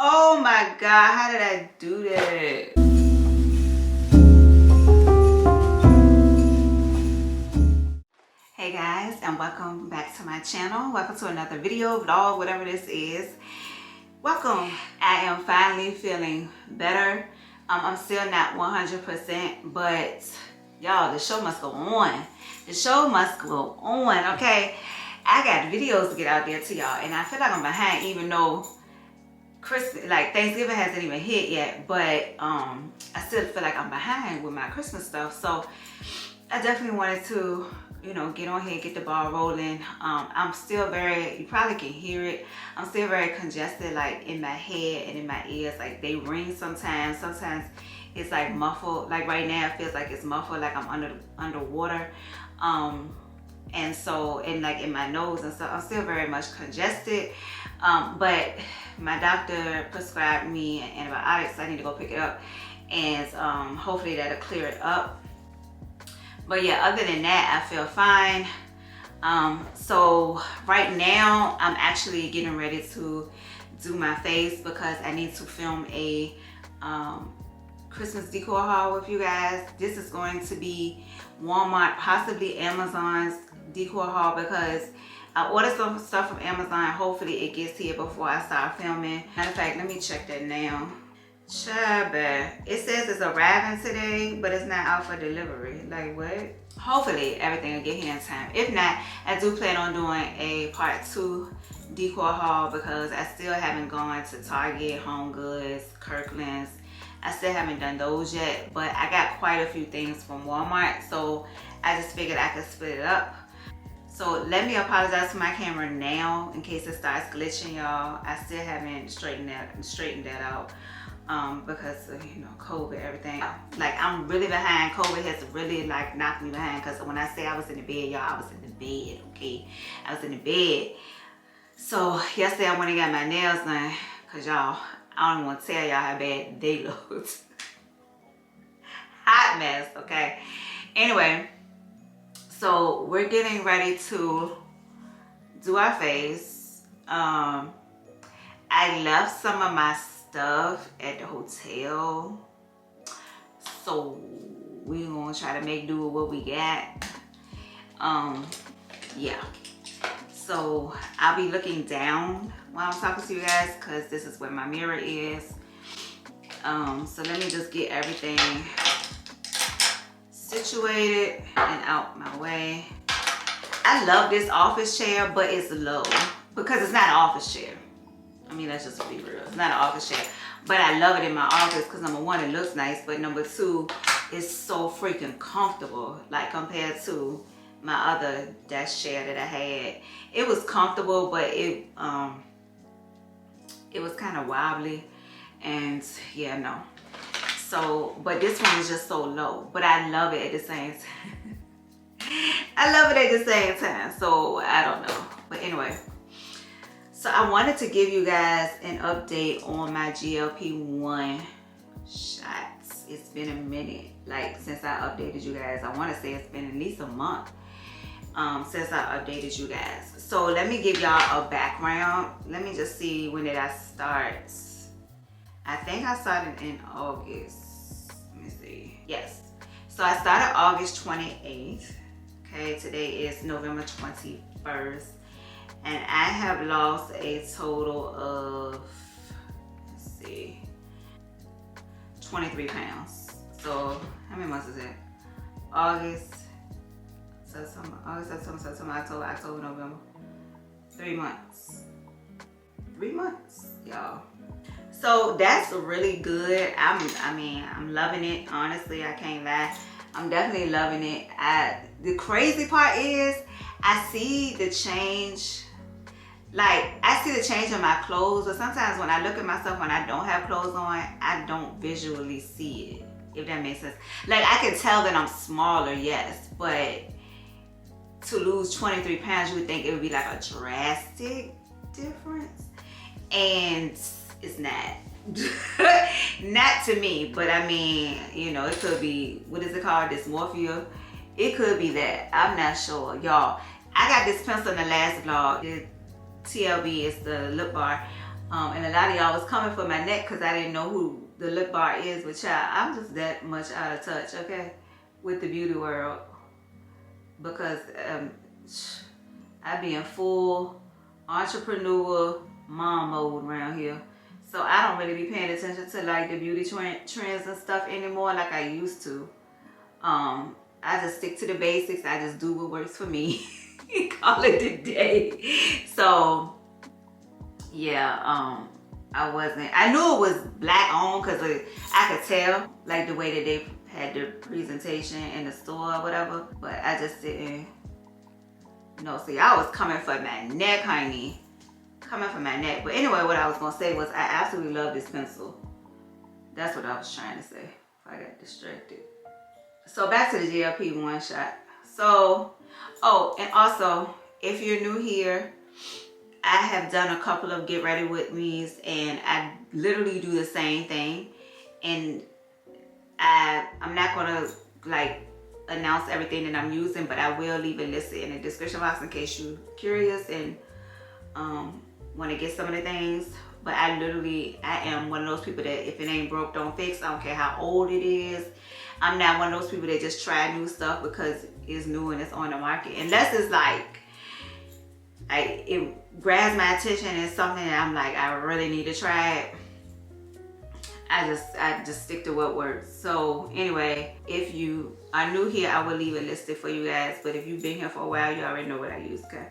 Oh my God, how did I do that? Hey guys, and welcome back to my channel. Welcome to another video, vlog, whatever this is. Welcome. I am finally feeling better. I'm still not 100%, but y'all, the show must go on. The show must go on, okay? I got videos to get out there to y'all, and I feel like I'm behind even though Christmas, like Thanksgiving hasn't even hit yet, but I still feel like I'm behind with my Christmas stuff. So I definitely wanted to, you know, get on here, get the ball rolling. I'm still very, you probably can hear it, I'm still very congested, like in my head and in my ears. Like they ring sometimes. Sometimes it's like muffled. Like right now it feels like it's muffled, like I'm underwater. And so, and like in my nose and stuff, I'm still very much congested. But my doctor prescribed me antibiotics. I need to go pick it up, and hopefully that'll clear it up. But yeah, other than that, I feel fine. So right now I'm actually getting ready to do my face because I need to film a Christmas decor haul with you guys. This is going to be Walmart, possibly Amazon's decor haul, because I ordered some stuff from Amazon. Hopefully it gets here before I start filming. Matter of fact, let me check that now. Child, it says it's arriving today, but it's not out for delivery. Like what? Hopefully everything will get here in time. If not, I do plan on doing a part 2 decor haul because I still haven't gone to Target, Home Goods, Kirkland's. I still haven't done those yet, but I got quite a few things from Walmart, so I just figured I could split it up. So let me apologize to my camera now in case it starts glitching, y'all. I still haven't straightened that out because of, you know, COVID, everything. Like I'm really behind. COVID has really like knocked me behind, because when I say I was in the bed, y'all, I was in the bed, okay? I was in the bed. So yesterday I went and got my nails done, because y'all, I don't want to tell y'all how bad they looked. Hot mess, okay? Anyway, so we're getting ready to do our face. I left some of my stuff at the hotel, so we're gonna try to make do with what we got. Yeah. So I'll be looking down while I'm talking to you guys, because this is where my mirror is. So let me just get everything situated and out my way. I love this office chair, but it's low because it's not an office chair. I mean, let's just be real. It's not an office chair, but I love it in my office because number one, it looks nice, but number two, it's so freaking comfortable. Like compared to my other desk chair that I had, it was comfortable, but it was kind of wobbly, and yeah, no. So, but this one is just so low, but I love it at the same time. I love it at the same time, so I don't know. But anyway, so I wanted to give you guys an update on my GLP-1 shots. It's been a minute, like since I updated you guys. I want to say it's been at least a month since I updated you guys. So let me give y'all a background. Let me just see, when did I start? I think I started in August. Let me see. Yes. So I started August 28th. Okay, today is November 21st. And I have lost a total of, let's see, 23 pounds. So how many months is it? August, September, October, November. 3 months. 3 months, y'all. So that's really good. I'm loving it. Honestly, I can't lie. I'm definitely loving it. The crazy part is I see the change. Like I see the change in my clothes, but sometimes when I look at myself when I don't have clothes on, I don't visually see it, if that makes sense. Like I can tell that I'm smaller, yes, but to lose 23 pounds, you would think it would be like a drastic difference, and it's not. Not to me, but I mean, you know, it could be, what is it called, dysmorphia? It could be that, I'm not sure. Y'all, I got this pencil in the last vlog. The TLB is the lip bar. And a lot of y'all was coming for my neck because I didn't know who the lip bar is. But child, I'm just that much out of touch, okay, with the beauty world. Because I be in full entrepreneur mom mode around here. So I don't really be paying attention to like the beauty trends and stuff anymore like I used to. I just stick to the basics. I just do what works for me. Call it a day. So yeah, I knew it was black owned because I could tell like the way that they had the presentation in the store or whatever, but I just didn't know. See, I was coming for my neck, honey. Coming for my neck. But anyway, what I was gonna say was I absolutely love this pencil. That's what I was trying to say if I got distracted. So back to the GLP-1 shot. So, oh, and also, if you're new here, I have done a couple of get ready with me's and I literally do the same thing. And I'm not gonna like announce everything that I'm using, but I will leave it listed in the description box in case you're curious and want to get some of the things. But I am one of those people that if it ain't broke, don't fix. I don't care how old it is. I'm not one of those people that just try new stuff because it's new and it's on the market. Unless it's like, it grabs my attention and it's something that I'm like, I really need to try it. I just stick to what works. So anyway, if you are new here, I will leave it listed for you guys. But if you've been here for a while, you already know what I use, okay?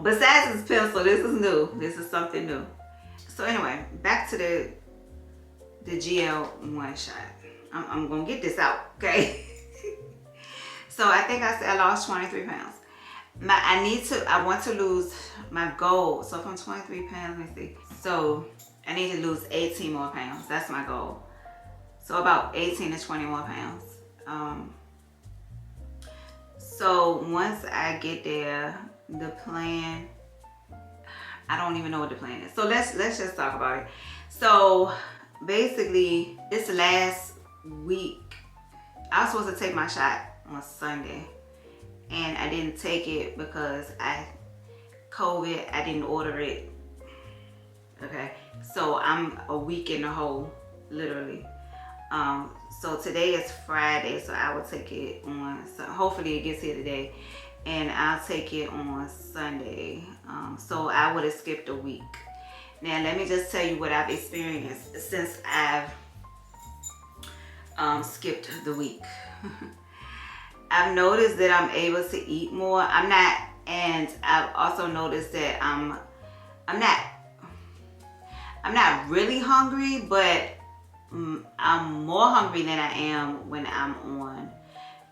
Besides this pencil, this is new. This is something new. So anyway, back to the GL1 shot. I'm gonna get this out, okay? So I think I said I lost 23 pounds. I want to lose my goal. So from 23 pounds, let me see. So I need to lose 18 more pounds. That's my goal. So about 18 to 20 more pounds. So once I get there, the plan, I don't even know what the plan is. So let's just talk about it. So basically this last week, I was supposed to take my shot on Sunday and I didn't take it because COVID, I didn't order it. Okay, so I'm a week in the hole, literally. So today is Friday, so I will take it on, so hopefully it gets here today, and I'll take it on Sunday. So I would have skipped a week. Now let me just tell you what I've experienced since I've skipped the week. I've noticed that I'm able to eat more. And I've also noticed that I'm not really hungry, but I'm more hungry than I am when I'm on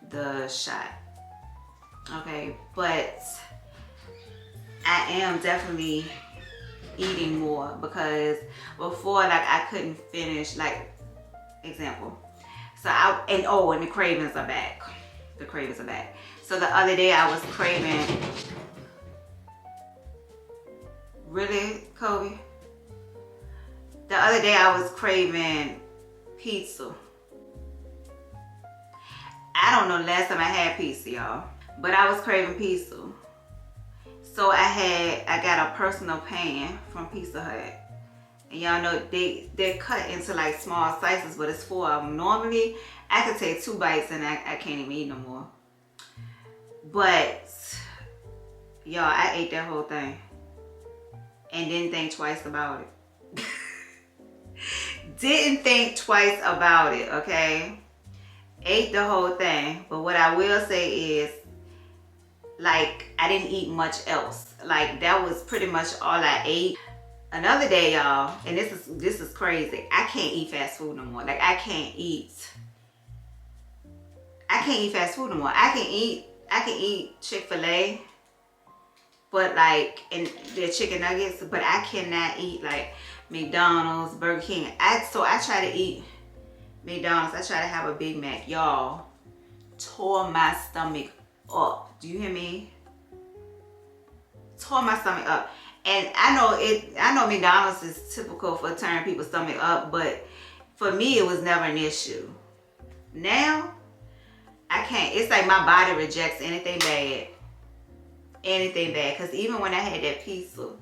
the shot. Okay, but I am definitely eating more because before, like, I couldn't finish, like, example. So and the cravings are back. The cravings are back. So the other day I was craving, really, Kobe? The other day I was craving pizza. I don't know the last time I had pizza, y'all, but I was craving pizza. So I got a personal pan from Pizza Hut. And y'all know they're cut into like small slices, but it's 4 of them. Normally, I could take 2 bites and I can't even eat no more. But, y'all, I ate that whole thing and didn't think twice about it. Didn't think twice about it, okay? Ate the whole thing. But what I will say is, like, I didn't eat much else. Like, that was pretty much all I ate. Another day, y'all, and this is crazy. I can't eat fast food no more. Like, I can't eat fast food no more. I can eat Chick-fil-A, but like, and their chicken nuggets, but I cannot eat like McDonald's, Burger King. So I try to eat McDonald's. I try to have a Big Mac. Y'all, tore my stomach up. Do you hear me? Tore my stomach up. And I know McDonald's is typical for tearing people's stomach up, but for me, it was never an issue. Now, I can't. It's like my body rejects anything bad. Anything bad. Because even when I had that pizza,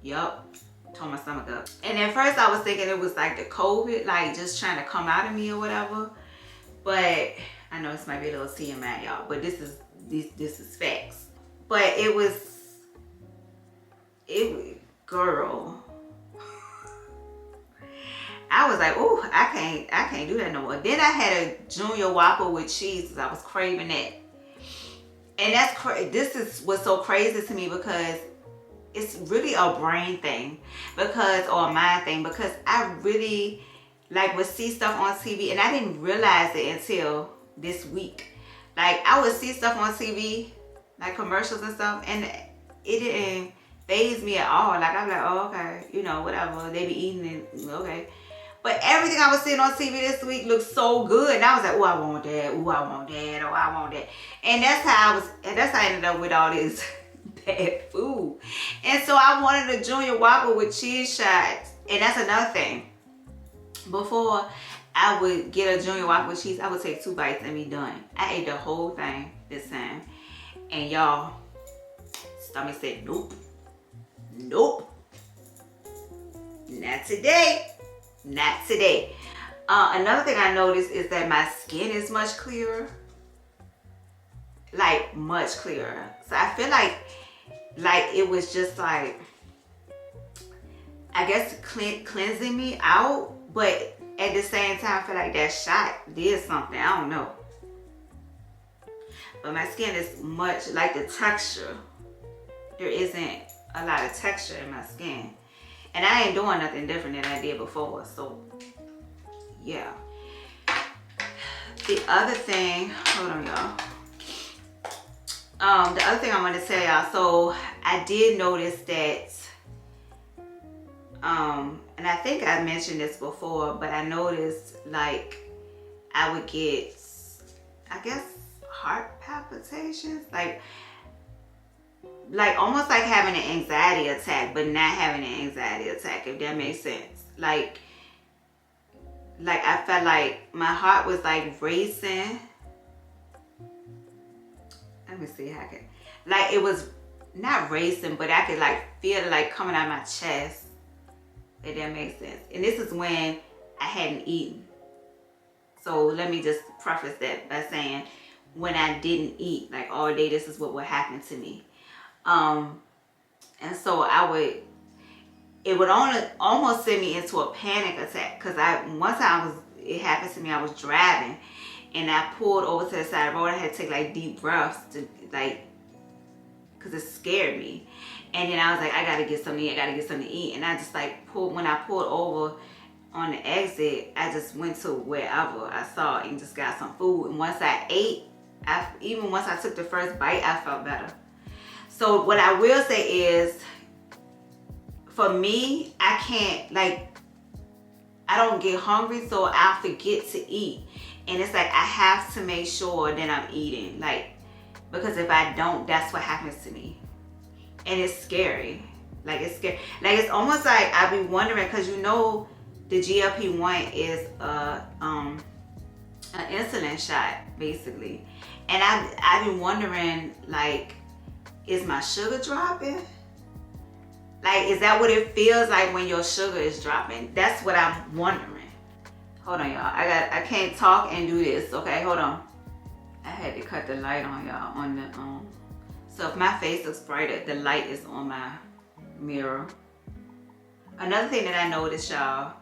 Yup. Tore my stomach up. And at first I was thinking it was like the COVID, like just trying to come out of me or whatever. But I know this might be a little TMI, y'all, but this is facts. But girl, I was like, oh, I can't do that no more. Then I had a Junior Whopper with cheese because I was craving that. And this is what's so crazy to me, because it's really a brain thing, or a mind thing, because I really would see stuff on TV, and I didn't realize it until this week. Like, I would see stuff on TV, like commercials and stuff, and it didn't faze me at all. Like, I'm like, oh, okay, you know, whatever, they be eating it, okay. But everything I was seeing on TV this week looked so good, and I was like, oh, I want that, oh, I want that, oh, I want that. And that's how I ended up with all this bad food. And so I wanted a Junior Whopper with cheese shots. And that's another thing. Before I would get a Junior Whopper with cheese, I would take 2 bites and be done. I ate the whole thing this time. And y'all, stomach said, nope. Nope. Not today. Not today. Another thing I noticed is that my skin is much clearer. Like, much clearer. So I feel like it was just like, I guess, cleansing me out. But at the same time, I feel like that shot did something. I don't know. But my skin is much, like the texture. There isn't a lot of texture in my skin. And I ain't doing nothing different than I did before. So, yeah. The other thing, hold on, y'all. The other thing I want to tell y'all, so I did notice that, and I think I mentioned this before, but I noticed like I would get, I guess, heart palpitations, like almost like having an anxiety attack, but not having an anxiety attack, if that makes sense. Like I felt like my heart was like racing. Let me see how I can, like, it was not racing, but I could like feel it like coming out of my chest, if that makes sense. And this is when I hadn't eaten. So let me just preface that by saying, when I didn't eat like all day, this is what would happen to me. And so it would almost send me into a panic attack, because one time it happened to me, I was driving and I pulled over to the side of the road. I had to take like deep breaths to because it scared me. And then I was like, I gotta get something to eat, I gotta get something to eat. And I just when I pulled over on the exit, I just went to wherever I saw and just got some food. And once I ate, even once I took the first bite, I felt better. So what I will say is, for me, I can't, I don't get hungry, so I forget to eat. And it's like, I have to make sure that I'm eating, because if I don't, that's what happens to me. And it's scary. It's scary. It's almost like I be wondering, because you know the GLP-1 is an insulin shot, basically. And I've been wondering, is my sugar dropping? Is that what it feels like when your sugar is dropping? That's what I'm wondering. Hold on, y'all. I can't talk and do this. Okay, hold on. I had to cut the light on, y'all, on the so if my face looks brighter, the light is on my mirror. Another thing that I noticed, y'all,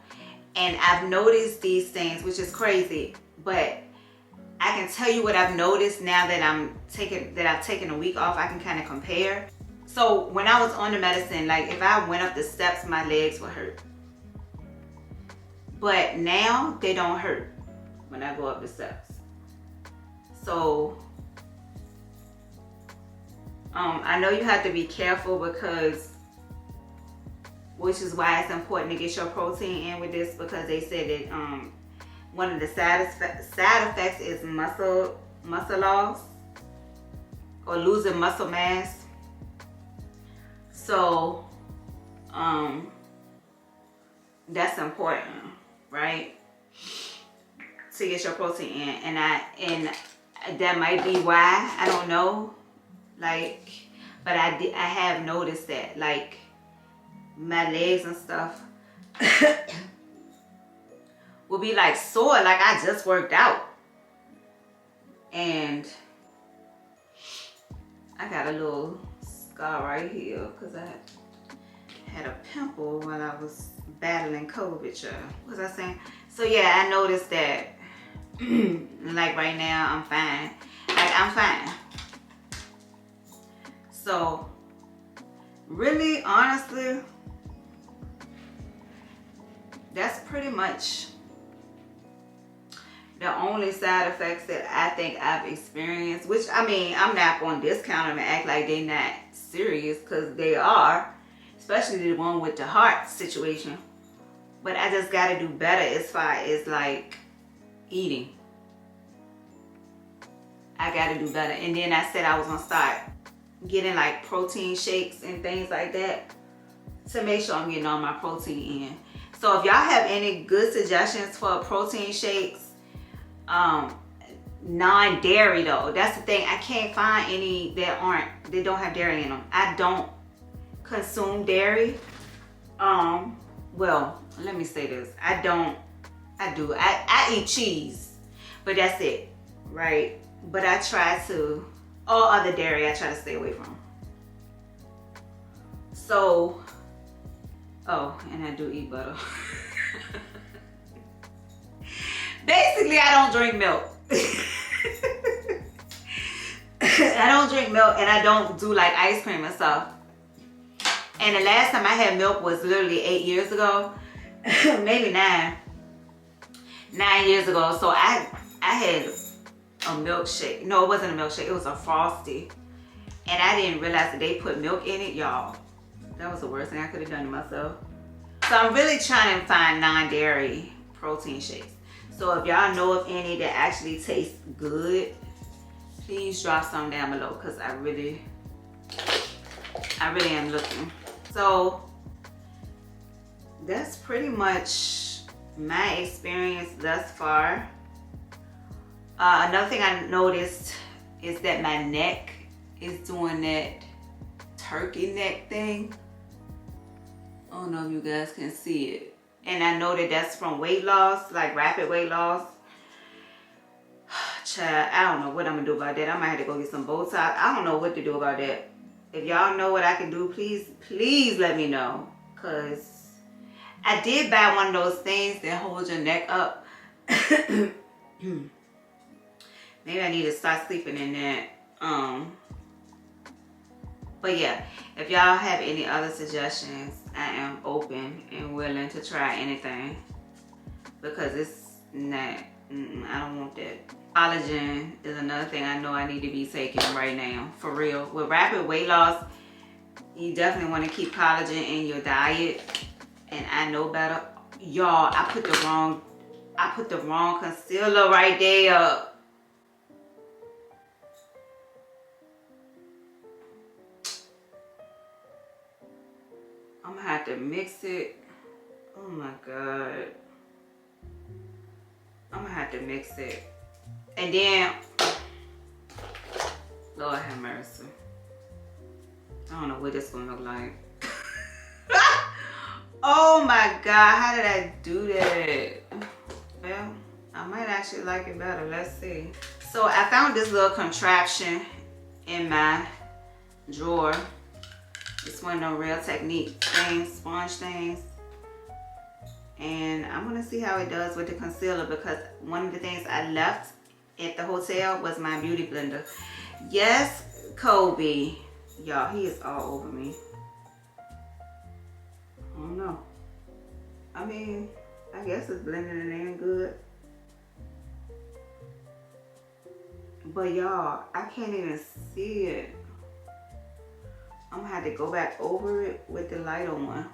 and I've noticed these things, which is crazy, but I can tell you what I've noticed now that I've taken a week off. I can kind of compare. So when I was on the medicine, if I went up the steps, my legs would hurt. But now they don't hurt when I go up the steps. So I know you have to be careful, which is why it's important to get your protein in with this, because they said that one of the side effects is muscle loss or losing muscle mass. So that's important, right? To get your protein in, and that might be why, I don't know, but I have noticed that, my legs and stuff will be like sore, like I just worked out. And I got a little scar right here because I had a pimple while I was battling COVID, y'all. What was I saying? So yeah, I noticed that like right now I'm fine. Like I'm fine. So really, honestly, that's pretty much the only side effects that I think I've experienced, which I mean, I'm not going to discount them and act like they're not serious, because they are, especially the one with the heart situation. But I just got to do better as far as like eating. I got to do better. And then I said I was going to start getting like protein shakes and things like that to make sure I'm getting all my protein in. So if y'all have any good suggestions for protein shakes, non-dairy though, that's the thing. I can't find any that don't have dairy in them. I don't consume dairy. Well, let me say this. I eat cheese, but that's it, right? But I try to, all other dairy I try to stay away from. So, oh, and I do eat butter. Basically, I don't drink milk. I don't drink milk, and I don't do like ice cream and stuff. And the last time I had milk was literally 8 years ago. Maybe 9 years ago. So I had a milkshake. No, it wasn't a milkshake. It was a Frosty. And I didn't realize that they put milk in it, y'all. That was the worst thing I could have done to myself. So I'm really trying to find non-dairy protein shakes. So if y'all know of any that actually taste good, please drop some down below, because I really am looking. So that's pretty much my experience thus far. Another thing I noticed is that my neck is doing that turkey neck thing. I don't know if you guys can see it. And I know that that's from weight loss, like rapid weight loss. Child, I don't know what I'm gonna do about that. I might have to go get some Botox. I don't know what to do about that. If y'all know what I can do, please let me know. Cause I did buy one of those things that holds your neck up. Maybe I need to start sleeping in that. But yeah, if y'all have any other suggestions, I am open and willing to try anything, because it's not, I don't want that. Collagen is another thing I know I need to be taking right now, for real. With rapid weight loss, you definitely want to keep collagen in your diet, and I know better. Y'all, I put the wrong concealer right there. I'm gonna have to mix it. Oh my God. I'm gonna have to mix it. And then, Lord have mercy. I don't know what this gonna look like. Oh my God, how did I do that? Well, I might actually like it better. Let's see. So I found this little contraption in my drawer. It's one of them Real Technique things, sponge things. And I'm gonna see how it does with the concealer, because one of the things I left at the hotel was my beauty blender. Yes, Kobe. Y'all, he is all over me. I don't know. I mean, I guess it's blending it in good. But y'all, I can't even see it. I'm gonna have to go back over it with the lighter one,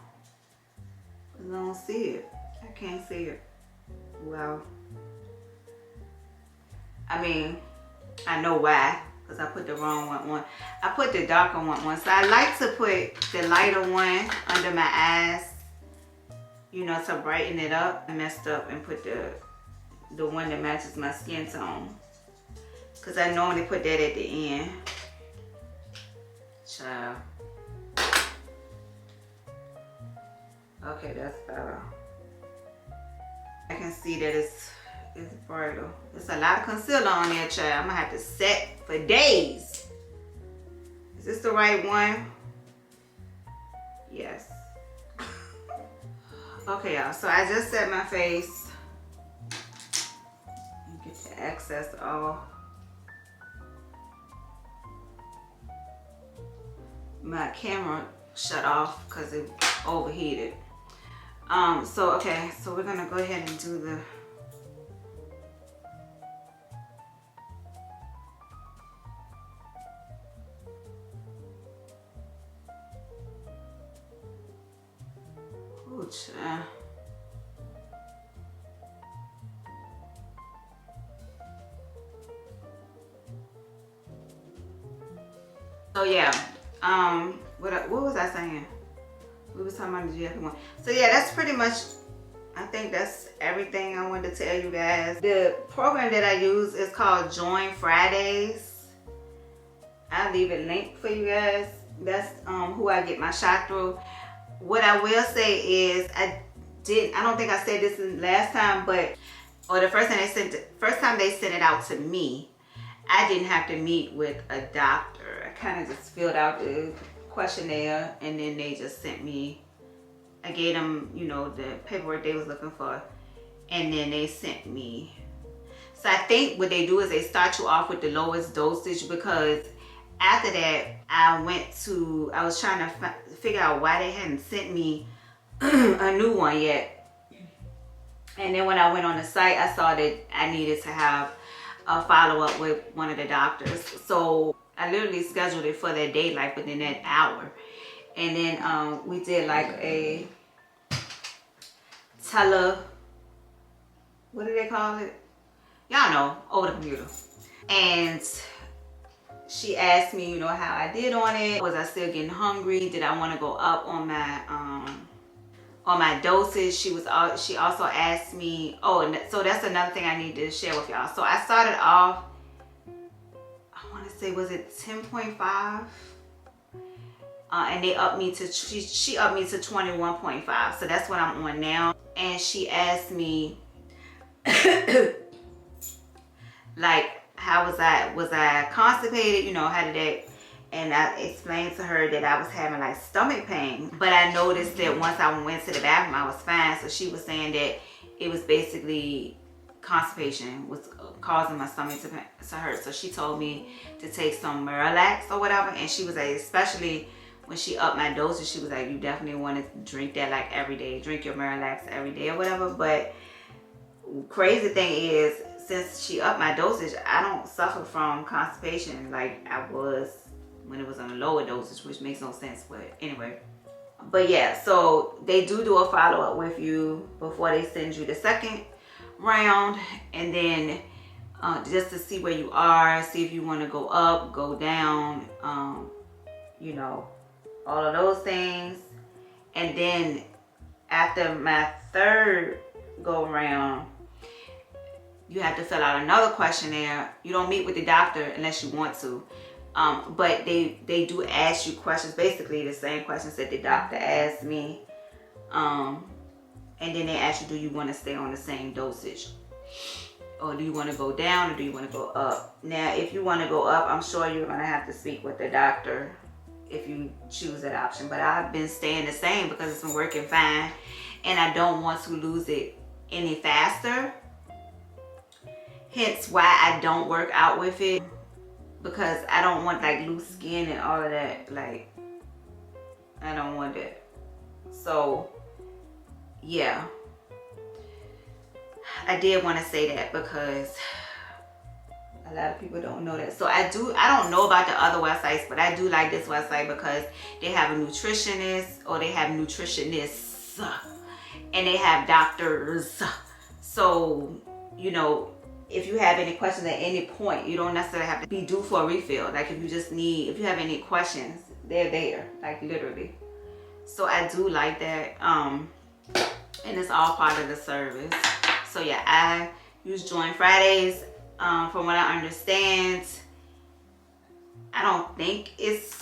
because I don't see it. I can't see it. Well, I mean, I know why, because I put the wrong one on. I put the darker one on. So I like to put the lighter one under my eyes, you know, to brighten it up. I messed up and put the one that matches my skin tone, because I normally put that at the end. Child. Okay, that's better. I can see that it's brighter. There's a lot of concealer on there, child. I'm gonna have to set for days. Is this the right one? Yes. Okay, y'all. So I just set my face. Get the excess off. My camera shut off because it overheated. So okay, so we're gonna go ahead and do the child. So yeah, what was I saying? We was talking about the GLP-1. So yeah, that's pretty much, I think that's everything I wanted to tell you guys. The program that I use is called Join Fridays. I'll leave it linked for you guys. That's who I get my shot through. What I will say is I don't think I said this last time, but the first time they sent it out to me, I didn't have to meet with a doctor. I kind of just filled out the questionnaire and then they just sent me, I gave them, you know, the paperwork they was looking for, and then they sent me. So I think what they do is they start you off with the lowest dosage, because after that I was trying to figure out why they hadn't sent me a new one yet. And then when I went on the site, I saw that I needed to have a follow-up with one of the doctors. So I literally scheduled it for that day, like within that hour. And then we did like a what do they call it? Y'all know, over the computer. And she asked me, you know, how I did on it. Was I still getting hungry? Did I want to go up on my dosage? She also asked me, so that's another thing I need to share with y'all. So I started off, I want to say, was it 10.5? And they upped me to, she upped me to 21.5. So that's what I'm on now. And she asked me, like, how was I constipated? You know, how did that? And I explained to her that I was having like stomach pain. But I noticed that once I went to the bathroom, I was fine. So she was saying that it was basically constipation was causing my stomach to hurt. So she told me to take some Miralax or whatever. And she was like, especially when she upped my dosage, she was like, you definitely want to drink that like every day. Drink your Miralax every day or whatever. But crazy thing is, since she upped my dosage, I don't suffer from constipation like I was when it was on a lower dosage, which makes no sense, but anyway. But yeah, so they do a follow-up with you before they send you the second round, and then just to see where you are, see if you want to go up, go down, you know, all of those things. And then after my third go around, you have to fill out another questionnaire. You don't meet with the doctor unless you want to. But they do ask you questions, basically the same questions that the doctor asked me. And then they ask you, do you want to stay on the same dosage? Or do you want to go down, or do you want to go up? Now, if you want to go up, I'm sure you're going to have to speak with the doctor if you choose that option. But I've been staying the same because it's been working fine. And I don't want to lose it any faster. Hence why I don't work out with it, because I don't want like loose skin and all of that. Like, I don't want that. So yeah, I did want to say that because a lot of people don't know that. So I don't know about the other websites, but I do like this website because they have a nutritionist, or they have nutritionists, and they have doctors. So, you know, if you have any questions at any point, you don't necessarily have to be due for a refill. Like if you have any questions, they're there, like literally. So I do like that. And it's all part of the service. So yeah, I use Join Fridays. From what I understand, I don't think it's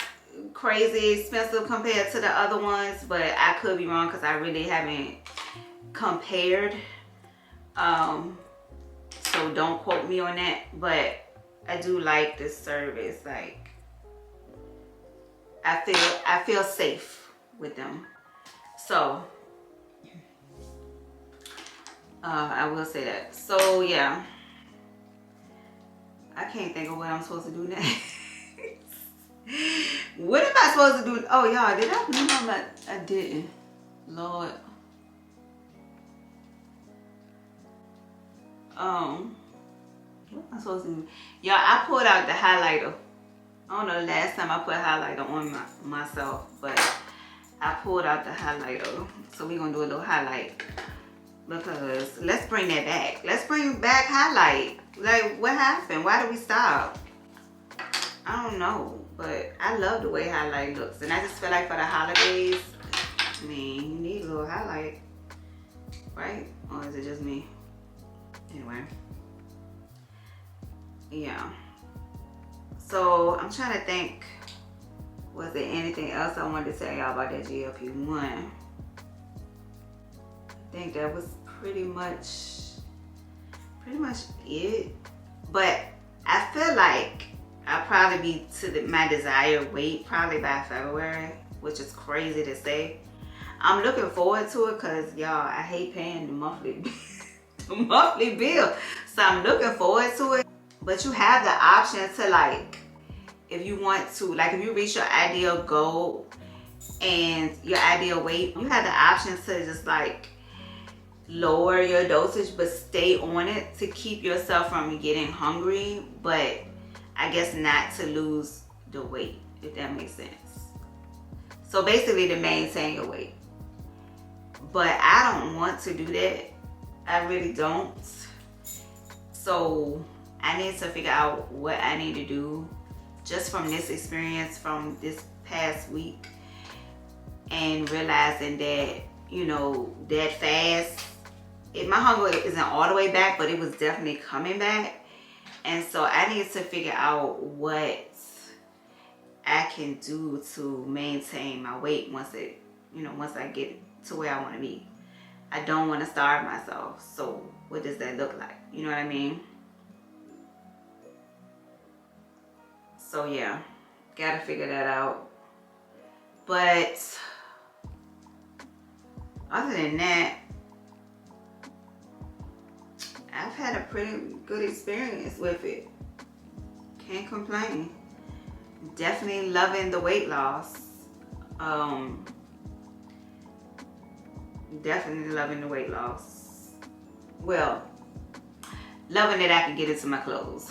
crazy expensive compared to the other ones, but I could be wrong because I really haven't compared. So don't quote me on that, but I do like this service. Like, I feel safe with them. So I will say that. So yeah, I can't think of what I'm supposed to do next. What am I supposed to do? Oh y'all, did I? No, I didn't. Lord. What am I supposed to do? Y'all, I pulled out the highlighter. I don't know the last time I put highlighter on myself, but I pulled out the highlighter. So we're gonna do a little highlight. Because let's bring that back. Let's bring back highlight. Like, what happened? Why did we stop? I don't know, but I love the way highlight looks. And I just feel like for the holidays, I mean, you need a little highlight, right? Or is it just me? Anyway. Yeah. So I'm trying to think, was there anything else I wanted to tell y'all about that GLP-1? I think that was pretty much it. But I feel like I'll probably be to my desired weight probably by February, which is crazy to say. I'm looking forward to it because y'all, I hate paying the monthly bill. So I'm looking forward to it. But you have the option to, like, if you want to, like if you reach your ideal goal and your ideal weight, you have the option to just like lower your dosage but stay on it to keep yourself from getting hungry, but I guess not to lose the weight, if that makes sense. So basically to maintain your weight. But I don't want to do that. I really don't. So I need to figure out what I need to do just from this experience from this past week, and realizing that, you know, that fast, my hunger isn't all the way back, but it was definitely coming back. And so I need to figure out what I can do to maintain my weight once I get to where I want to be. I don't want to starve myself. So what does that look like? You know what I mean? So yeah, gotta figure that out. But other than that, I've had a pretty good experience with it. Can't complain. Definitely loving the weight loss. Definitely loving the weight loss. Well, loving that I can get into my clothes.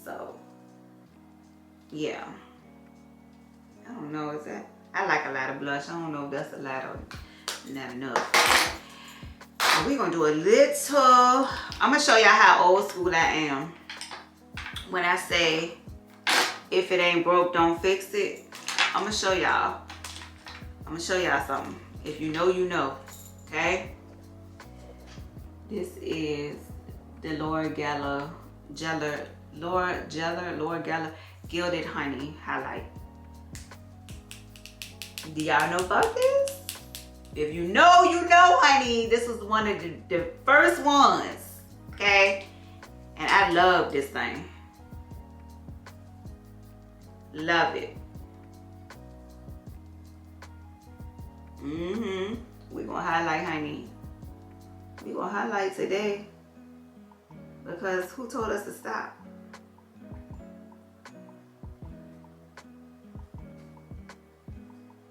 So, yeah. I don't know, is that? I like a lot of blush. I don't know if that's a lot or not enough. We're going to do a little, I'm going to show y'all how old school I am. When I say, if it ain't broke, don't fix it. I'm going to show y'all. I'm going to show y'all something. If you know, you know. Okay? This is the Laura Geller Gilded Honey Highlight. Do y'all know about this? If you know, you know, honey. This was one of the first ones. Okay? And I love this thing. Love it. We're going to highlight, honey. We're going to highlight today. Because who told us to stop?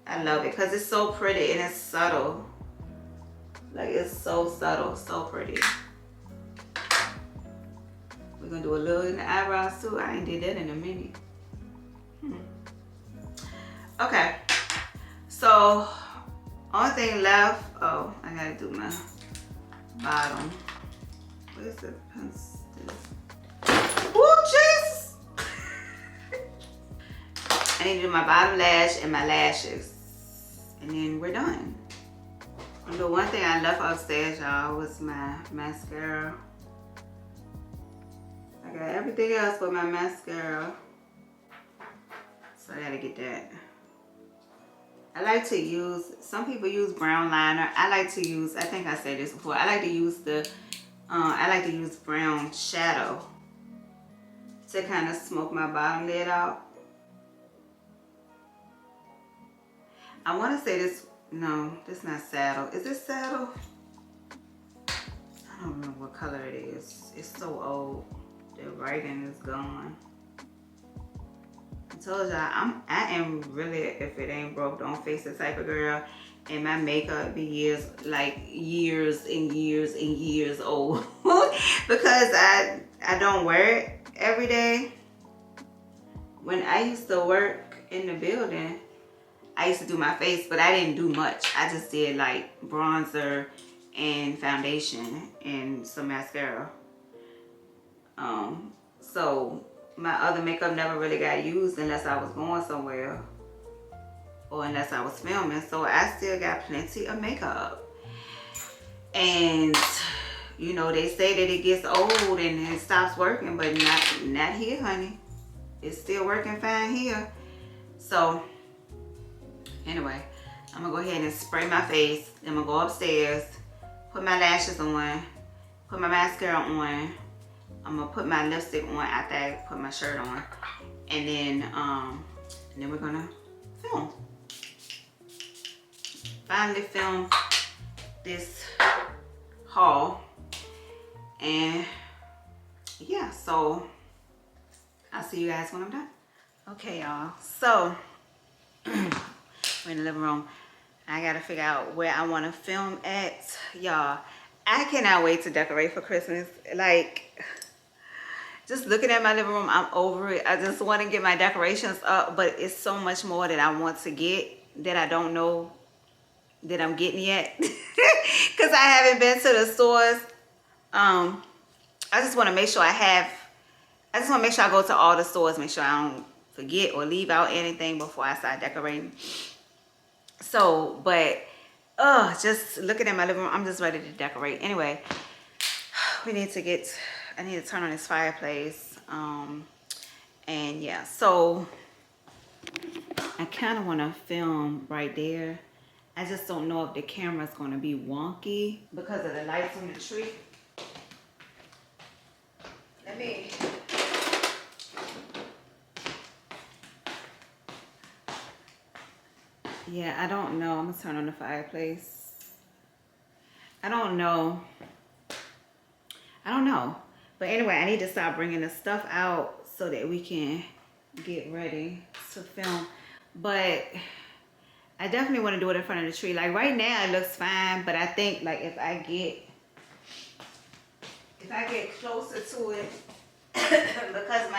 I love it because it's so pretty and it's subtle. Like, it's so subtle, so pretty. We're going to do a little in the eyebrows too. I ain't did that in a minute. Okay. So, only thing left. Oh, I got to do my bottom. Where's the pencil? Oh, jeez! I need to do my bottom lash and my lashes. And then we're done. And the one thing I left upstairs, y'all, was my mascara. I got everything else but my mascara. So I gotta get that. I like to use, some people use brown liner. I like to use, I think I said this before, I like to use brown shadow to kind of smoke my bottom lid out. I want to say this, no, this is not saddle. Is this saddle? I don't remember what color it is. It's so old. The writing is gone. I told y'all, I am really, if it ain't broke, don't face it type of girl. And my makeup be years and years old. Because I don't wear it every day. When I used to work in the building, I used to do my face, but I didn't do much. I just did like bronzer and foundation and some mascara. So my other makeup never really got used unless I was going somewhere or unless I was filming. So I still got plenty of makeup. And you know, they say that it gets old and it stops working, but not here, honey. It's still working fine here. So anyway, I'm gonna go ahead and spray my face. I'm gonna go upstairs, put my lashes on, put my mascara on. I'm gonna put my lipstick on after I put my shirt on, and then we're gonna film. Finally film this haul, and yeah, so I'll see you guys when I'm done. Okay, y'all. So we're in the living room. I gotta figure out where I want to film at, y'all. I cannot wait to decorate for Christmas. Like, just looking at my living room, I'm over it. I just want to get my decorations up, but it's so much more that I want to get that I don't know that I'm getting yet. Because I haven't been to the stores. I just want to make sure I go to all the stores, make sure I don't forget or leave out anything before I start decorating. So, but just looking at my living room, I'm just ready to decorate. Anyway, I need to turn on this fireplace. And yeah, so I kind of want to film right there. I just don't know if the camera's going to be wonky because of the lights on the tree. Let me... Yeah, I don't know. I'm going to turn on the fireplace. I don't know. But anyway, I need to start bringing the stuff out so that we can get ready to film. But I definitely want to do it in front of the tree. Like right now it looks fine, but I think like if I get closer to it, because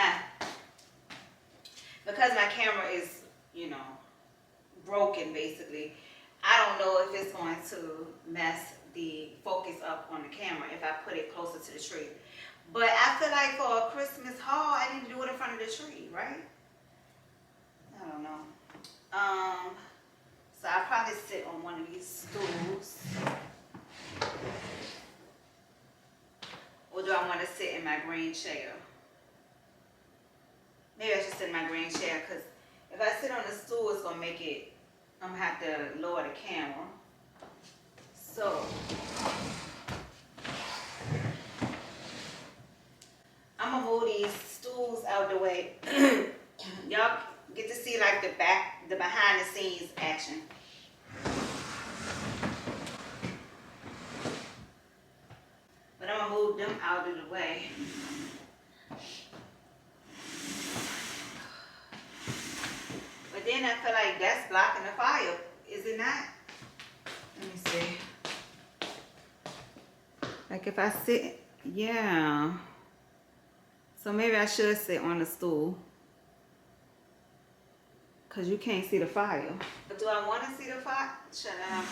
my camera is, you know, broken basically, I don't know if it's going to mess the focus up on the camera if I put it closer to the tree. But I feel like for a Christmas haul, I need to do it in front of the tree, right? I don't know. So I'll probably sit on one of these stools. Or do I want to sit in my green chair? Maybe I should sit in my green chair, because if I sit on the stool, it's going to make it, I'm going to have to lower the camera. So I'm going to move these stools out the way. Y'all get to see like the behind the scenes action. But I'm going to move them out of the way. But then I feel like that's blocking the fire. Is it not? Let me see. Like if I sit, yeah. So maybe I should sit on the stool. Because you can't see the fire. But do I want to see the fire? Shut up.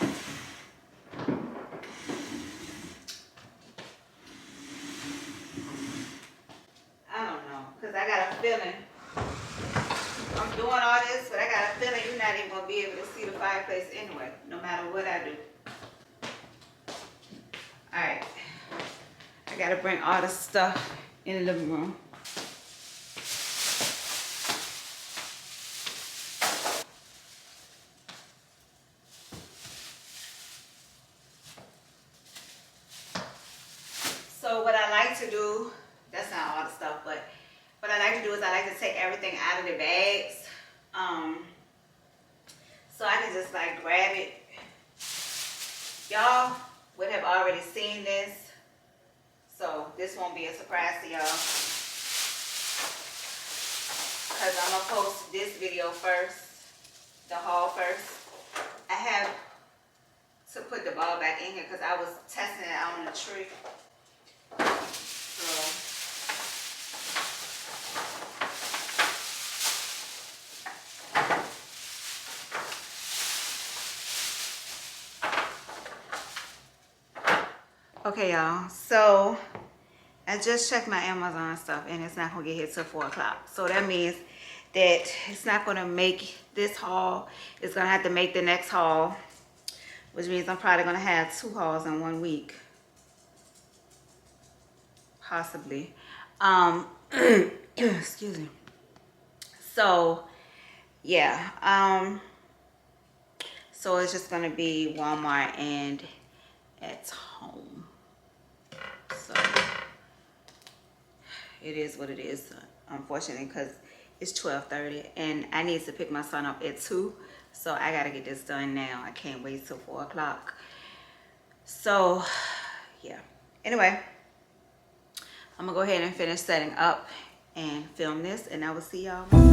I don't know. Because I got a feeling. I'm doing all this, but I got a feeling you're not even going to be able to see the fireplace anyway. No matter what I do. Alright. I got to bring all the stuff in the living room. like to do, that's not all the stuff, but what I like to do is I like to take everything out of the bags. So I can just like grab it. Y'all would have already seen this, so this won't be a surprise to y'all, because I'm gonna post this video first, the haul first. I have to put the ball back in here because I was testing it out on the tree. So okay, y'all, so I just checked my Amazon stuff and it's not gonna get here till 4 o'clock. So that means that it's not gonna make this haul. It's gonna have to make the next haul, which means I'm probably gonna have 2 hauls in 1 week. Possibly. Excuse me. So yeah, so it's just gonna be Walmart and at home. So it is what it is, unfortunately, because it's 12:30 and I need to pick my son up at 2. So I gotta get this done now. I can't wait till 4 o'clock. So yeah, anyway, I'm gonna go ahead and finish setting up and film this, and I will see y'all.